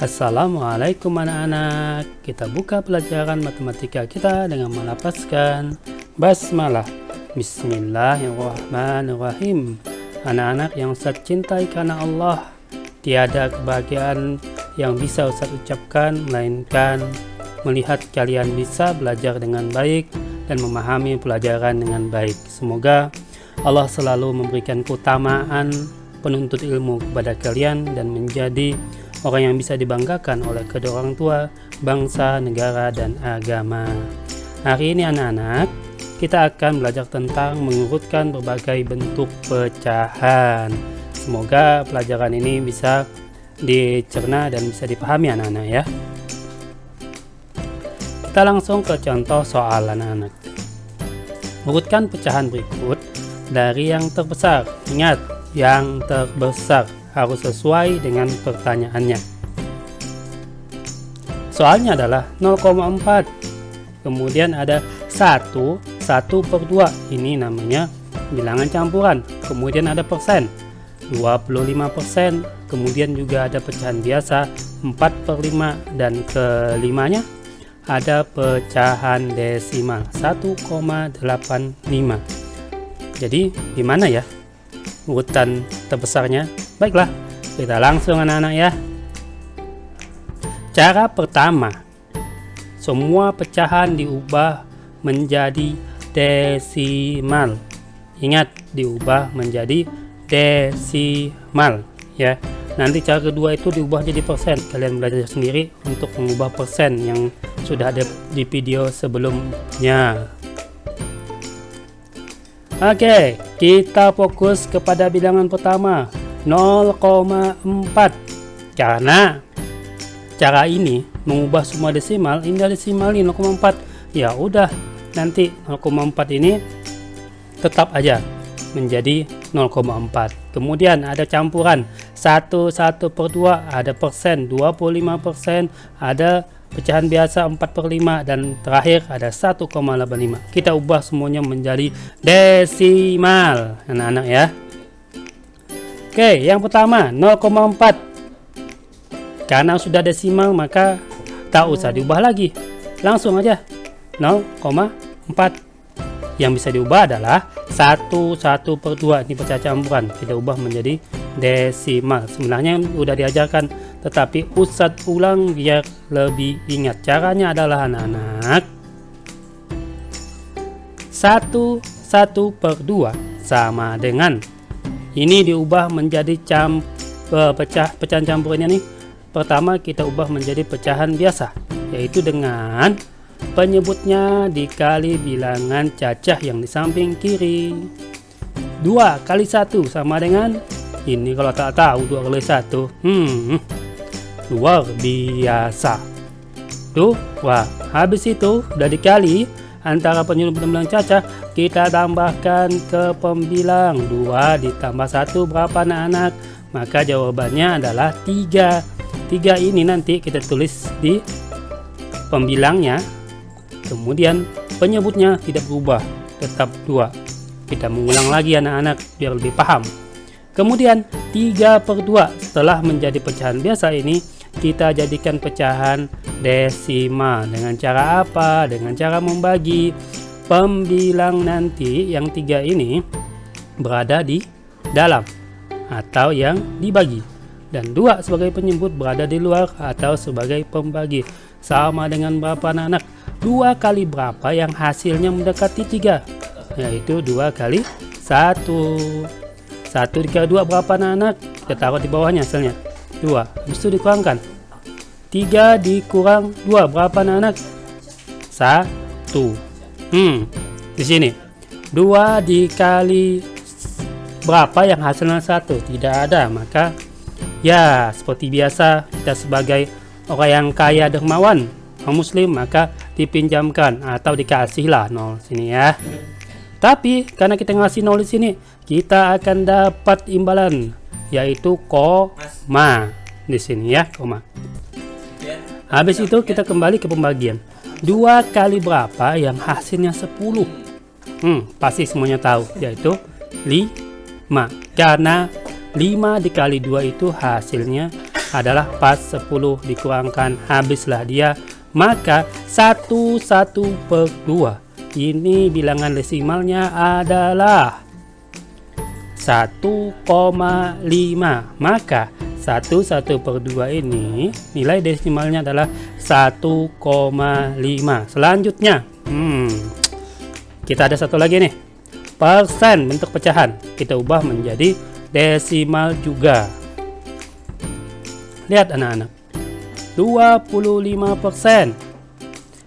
Assalamualaikum anak-anak. Kita buka pelajaran matematika kita dengan melafazkan basmalah. Bismillahirrahmanirrahim. Anak-anak yang Ustaz cintai karena Allah, tiada kebahagiaan yang bisa Ustaz ucapkan melainkan melihat kalian bisa belajar dengan baik dan memahami pelajaran dengan baik. Semoga Allah selalu memberikan keutamaan penuntut ilmu kepada kalian dan menjadi orang yang bisa dibanggakan oleh kedua orang tua, bangsa, negara, dan agama. Hari ini anak-anak, kita akan belajar tentang mengurutkan berbagai bentuk pecahan. Semoga pelajaran ini bisa dicerna dan bisa dipahami anak-anak ya. Kita langsung ke contoh soal anak-anak. Urutkan pecahan berikut dari yang terbesar. Ingat, yang terbesar harus sesuai dengan pertanyaannya. Soalnya adalah 0,4. Kemudian ada 1 per 2. Ini namanya bilangan campuran. Kemudian ada persen, 25%. Kemudian juga ada pecahan biasa 4/5. Dan kelimanya ada pecahan desimal 1,85. Jadi gimana ya urutan terbesarnya? Baiklah, kita langsung anak-anak ya. Cara pertama, semua pecahan diubah menjadi desimal. Ingat, diubah menjadi desimal ya. Nanti cara kedua itu diubah jadi persen. Kalian belajar sendiri untuk mengubah persen yang sudah ada di video sebelumnya. Oke, kita fokus kepada bilangan pertama, 0,4. Karena cara ini mengubah semua desimal, ini desimal ini 0,4. Ya udah, nanti 0,4 ini tetap aja menjadi 0,4. Kemudian ada campuran 1/2, ada persen 25%, ada pecahan biasa 4/5, dan terakhir ada 1,85. Kita ubah semuanya menjadi desimal anak-anak ya. Oke, yang pertama 0,4. Karena sudah desimal maka tak usah diubah lagi, langsung aja 0,4. Yang bisa diubah adalah 1/2. Ini pecah campuran, kita ubah menjadi desimal. Sebenarnya udah diajarkan, tetapi Ustadz ulang biar lebih ingat. Caranya adalah anak-anak 1/2 sama dengan ini diubah menjadi pecahan campurannya nih. Pertama kita ubah menjadi pecahan biasa, yaitu dengan penyebutnya dikali bilangan cacah yang di samping kiri. 2 kali 1 sama dengan ini, kalau tak tahu 2 kali 1 luar biasa tuh. Wah, habis itu udah dikali antara penyebut dan bilangan cacah, kita tambahkan ke pembilang. 2 ditambah 1 berapa anak-anak? Maka jawabannya adalah 3. 3 ini nanti kita tulis di pembilangnya, kemudian penyebutnya tidak berubah, tetap 2. Kita mengulang lagi anak-anak biar lebih paham. Kemudian 3/2 setelah menjadi pecahan biasa ini kita jadikan pecahan desimal. Dengan cara apa? Dengan cara membagi pembilang nanti yang 3 ini berada di dalam atau yang dibagi, dan 2 sebagai penyebut berada di luar atau sebagai pembagi. Sama dengan berapa anak-anak? 2 kali berapa yang hasilnya mendekati 3? Yaitu 2 kali 1. 1 dikali 2 berapa anak-anak? Kita taruh di bawahnya hasilnya 2. Habis itu dikurangkan 3 dikurang 2 berapa anak-anak? 1. Di sini 2 dikali berapa yang hasilnya 1? Tidak ada. Maka ya seperti biasa, kita sebagai orang yang kaya dermawan, orang muslim, maka dipinjamkan atau dikasihlah 0 sini ya. Tapi karena kita ngasih 0 di sini, kita akan dapat imbalan, yaitu koma di sini ya, koma. Habis itu kita kembali ke pembagian. 2 kali berapa yang hasilnya 10? Pasti semuanya tahu, yaitu 5. Karena 5 dikali 2 itu hasilnya adalah pas 10 dikurangkan habislah dia, maka 1/2. Ini bilangan desimalnya adalah 1,5. Maka 1/2 ini nilai desimalnya adalah 1,5. Selanjutnya kita ada satu lagi nih, persen bentuk pecahan. Kita ubah menjadi desimal juga. Lihat anak-anak, 25%.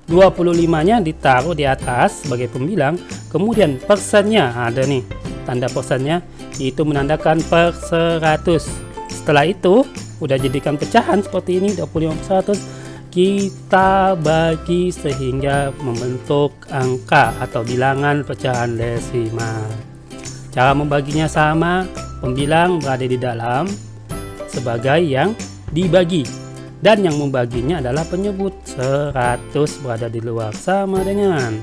25-nya ditaruh di atas sebagai pembilang, kemudian persennya ada nih, tanda persennya itu menandakan per 100. Setelah itu udah jadikan pecahan seperti ini, 25/100, kita bagi sehingga membentuk angka atau bilangan pecahan desimal. Cara membaginya sama, pembilang berada di dalam sebagai yang dibagi, dan yang membaginya adalah penyebut. 100 berada di luar, sama dengan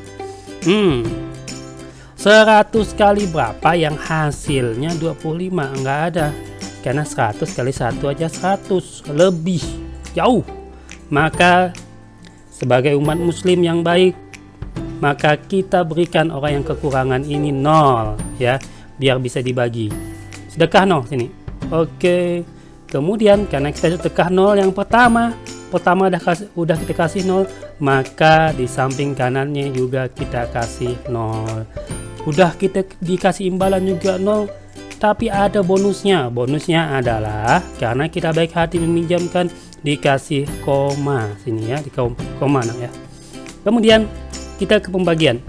100 kali berapa yang hasilnya 25? Enggak ada, karena 100 kali 1 aja 100, lebih jauh. Maka sebagai umat muslim yang baik, maka kita berikan orang yang kekurangan ini 0 ya, biar bisa dibagi. Sedekah 0 sini. Oke. Kemudian karena kita sedekah 0 yang pertama udah kita kasih 0, maka di samping kanannya juga kita kasih 0. Udah kita dikasih imbalan juga 0, tapi ada bonusnya. Bonusnya adalah karena kita baik hati meminjamkan, dikasih koma sini ya, di koma nak ya. Kemudian kita ke pembagian.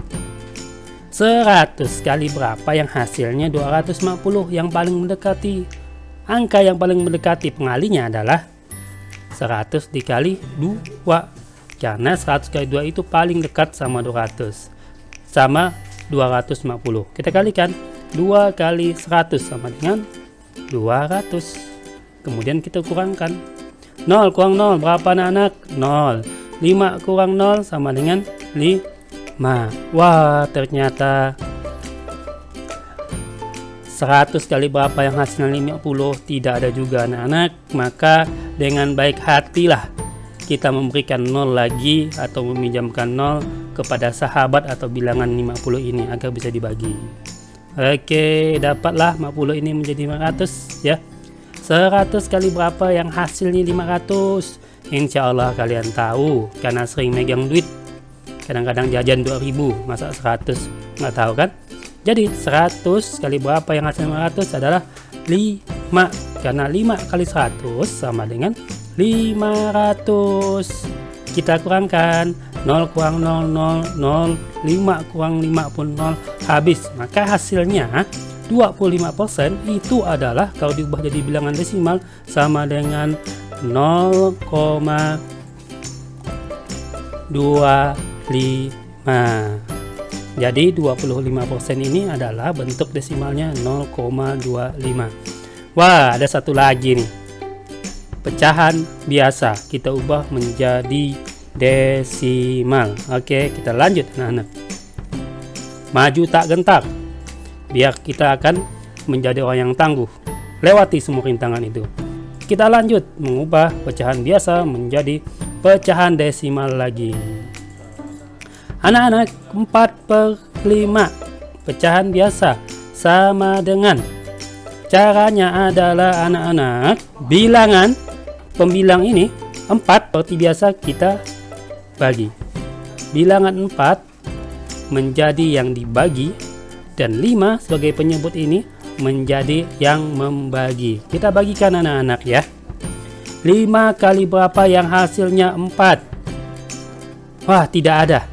100 kali berapa yang hasilnya 250, yang paling mendekati angka yang paling mendekati pengalinya adalah 100 dikali 2, karena 100 kali 2 itu paling dekat sama 200, sama 250. Kita kalikan 2 kali 100 sama dengan 200. Kemudian kita kurangkan 0 kurang 0 berapa anak-anak? 0. 5 kurang 0 sama dengan 5. Wah, ternyata 100 kali berapa yang hasilnya 50? Tidak ada juga anak-anak. Maka dengan baik hatilah kita memberikan 0 lagi atau meminjamkan 0 kepada sahabat atau bilangan 50 ini agar bisa dibagi. Oke, dapatlah 50 ini menjadi 500 ya. 100 kali berapa yang hasilnya 500? Insya Allah kalian tahu karena sering megang duit. Kadang-kadang jajan 2000, masa 100 nggak tahu kan? Jadi 100 kali berapa yang hasilnya 500 adalah 5, karena 5 kali 100 sama dengan 500. Kita kurangkan 0 kurang 0, 0, 0, 5 kurang 5 pun 0, habis. Maka hasilnya 25% itu adalah kalau diubah jadi bilangan desimal sama dengan 0,25. Jadi 25% ini adalah bentuk desimalnya 0,25. Wah, ada satu lagi nih. Pecahan biasa kita ubah menjadi desimal. Oke, kita lanjut anak-anak. Maju tak gentar. Biar kita akan menjadi orang yang tangguh. Lewati semua rintangan itu. Kita lanjut mengubah pecahan biasa menjadi pecahan desimal lagi. Anak-anak, 4/5 pecahan biasa sama dengan, caranya adalah anak-anak, bilangan pembilang ini 4 seperti biasa kita bagi. Bilangan 4 menjadi yang dibagi dan 5 sebagai penyebut ini menjadi yang membagi. Kita bagikan anak-anak ya. 5 kali berapa yang hasilnya 4? Wah, tidak ada.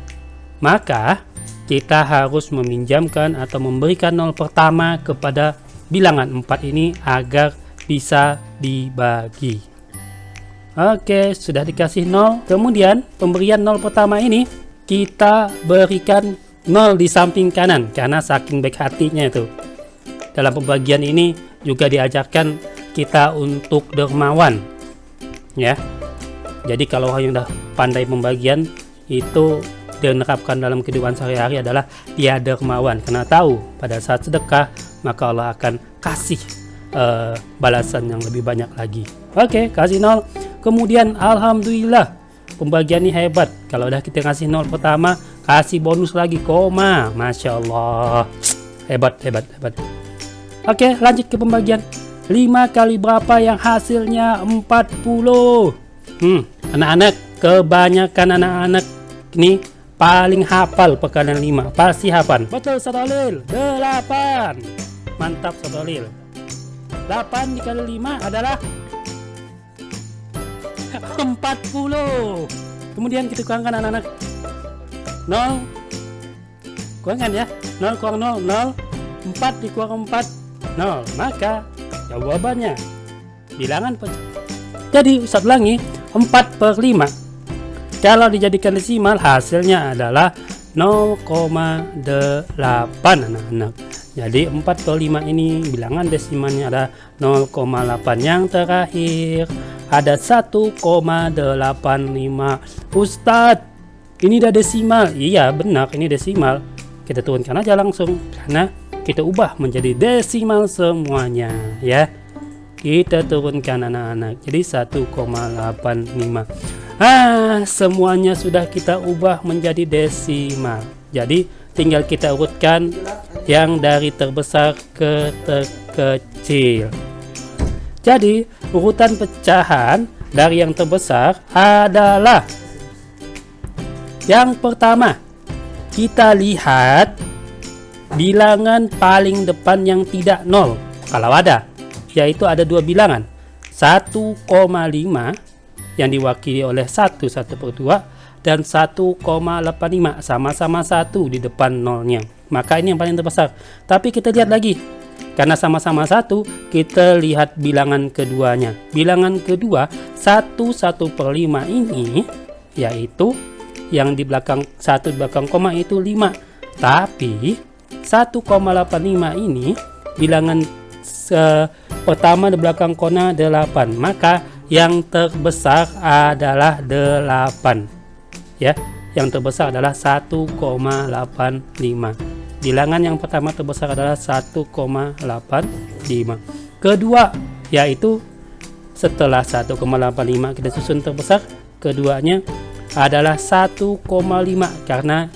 Maka kita harus meminjamkan atau memberikan 0 pertama kepada bilangan 4 ini agar bisa dibagi. Oke, sudah dikasih 0. Kemudian pemberian 0 pertama ini kita berikan 0 di samping kanan karena saking baik hatinya itu. Dalam pembagian ini juga diajarkan kita untuk dermawan ya. Jadi kalau orang yang udah pandai pembagian itu diterapkan dalam kehidupan sehari-hari adalah dia dermawan, karena tahu pada saat sedekah maka Allah akan kasih balasan yang lebih banyak lagi. Oke, kasih 0. Kemudian alhamdulillah pembagian ini hebat. Kalau udah kita kasih 0 pertama, kasih bonus lagi koma. Masya Allah, hebat. Oke, lanjut ke pembagian. 5 kali berapa yang hasilnya 40? Anak-anak, kebanyakan anak-anak ini paling hafal perkalian 5, pasti hafal. Betul Sadolil, 8. Mantap Sadolil. 8 dikali 5 adalah 40. Kemudian kita kurangkan anak-anak. 0 kurangkan ya, 0 kurang 0, 0. 4 dikurang 4, 0. Maka jawabannya bilangan jadi Ustaz ulangi, 4/5 kalau dijadikan desimal hasilnya adalah 0,8 anak-anak. Jadi 4/5 ini bilangan desimalnya ada 0,8. Yang terakhir ada 1,85. Ustadz, ini udah desimal. Iya benar, ini desimal. Kita turunkan aja langsung karena kita ubah menjadi desimal semuanya ya. Kita turunkan anak-anak jadi 1,85. Semuanya sudah kita ubah menjadi desimal. Jadi tinggal kita urutkan yang dari terbesar ke terkecil. Jadi urutan pecahan dari yang terbesar adalah yang pertama, kita lihat bilangan paling depan yang tidak 0 kalau ada, yaitu ada dua bilangan 1,5 yang diwakili oleh 1/2 dan 1,85 sama-sama 1 di depan nolnya, maka ini yang paling terbesar. Tapi kita lihat lagi, karena sama-sama 1, kita lihat bilangan keduanya. Bilangan kedua 1/1/5 ini yaitu yang di belakang 1 di belakang koma itu 5, tapi 1,85 ini bilangan pertama di belakang koma 8, maka yang terbesar adalah 8 ya. Yang terbesar adalah 1,85. Bilangan yang pertama terbesar adalah 1,85. Kedua yaitu setelah 1,85 kita susun terbesar, keduanya adalah 1,5 karena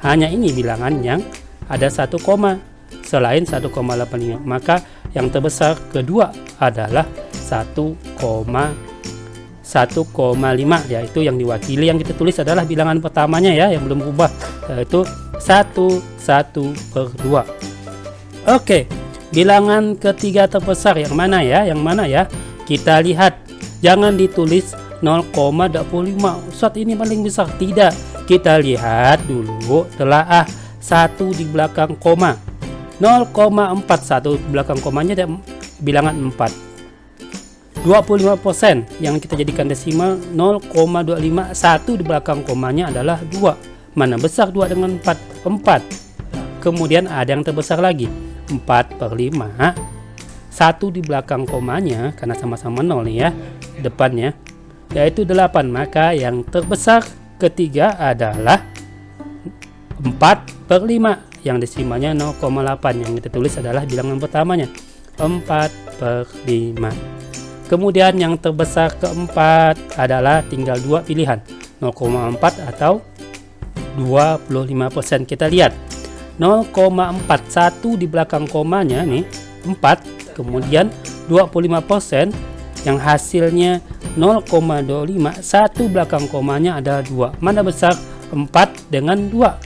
hanya ini bilangan yang ada 1, selain 1,85, maka yang terbesar kedua adalah 1,5, yaitu yang diwakili yang kita tulis adalah bilangan pertamanya ya, yang belum berubah, yaitu 1/2. Oke, bilangan ketiga terbesar yang mana ya? Kita lihat, jangan ditulis 0,25. Ustaz ini paling besar, tidak. Kita lihat dulu telaah 1 di belakang koma, 0,4. 1 di belakang komanya ada bilangan 4. 25% yang kita jadikan desimal 0,25. 1 di belakang komanya adalah 2. Mana besar 2 dengan 4? 4. Kemudian ada yang terbesar lagi, 4/5. 1 di belakang komanya karena sama-sama 0 nih ya depannya, yaitu 8. Maka yang terbesar ketiga adalah 4/5 yang desimalnya 0,8. Yang kita tulis adalah bilangan pertamanya 4/5. Kemudian yang terbesar keempat adalah tinggal dua pilihan, 0,4 atau 25%. Kita lihat 0,4, 1 di belakang komanya nih 4, kemudian 25% yang hasilnya 0,25. 1 belakang komanya ada 2. Mana besar? 4 dengan 2.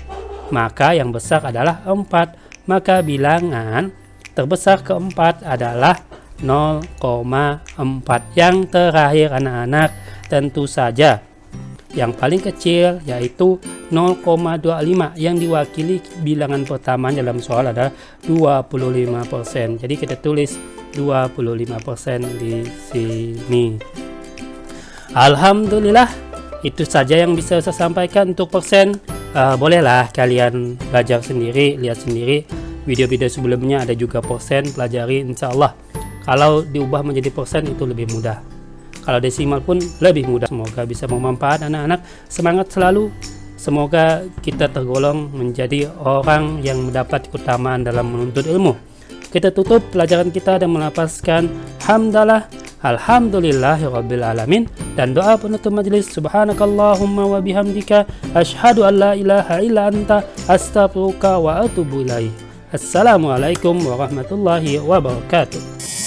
Maka yang besar adalah 4. Maka bilangan terbesar keempat adalah 0,4. Yang terakhir anak-anak tentu saja yang paling kecil yaitu 0,25 yang diwakili bilangan pertama dalam soal adalah 25%. Jadi kita tulis 25% di sini. Alhamdulillah, itu saja yang bisa saya sampaikan untuk persen. Bolehlah kalian belajar sendiri, lihat sendiri video-video sebelumnya, ada juga persen, pelajari insyaallah. Kalau diubah menjadi persen itu lebih mudah. Kalau desimal pun lebih mudah. Semoga bisa bermanfaat anak-anak. Semangat selalu. Semoga kita tergolong menjadi orang yang mendapat keutamaan dalam menuntut ilmu. Kita tutup pelajaran kita dan melafazkan hamdalah, alhamdulillahirabbil alamin, dan doa penutup majelis subhanakallahumma wa bihamdika asyhadu an la ilaha illa anta astaghfiruka wa atubu ilaik. Assalamualaikum warahmatullahi wabarakatuh.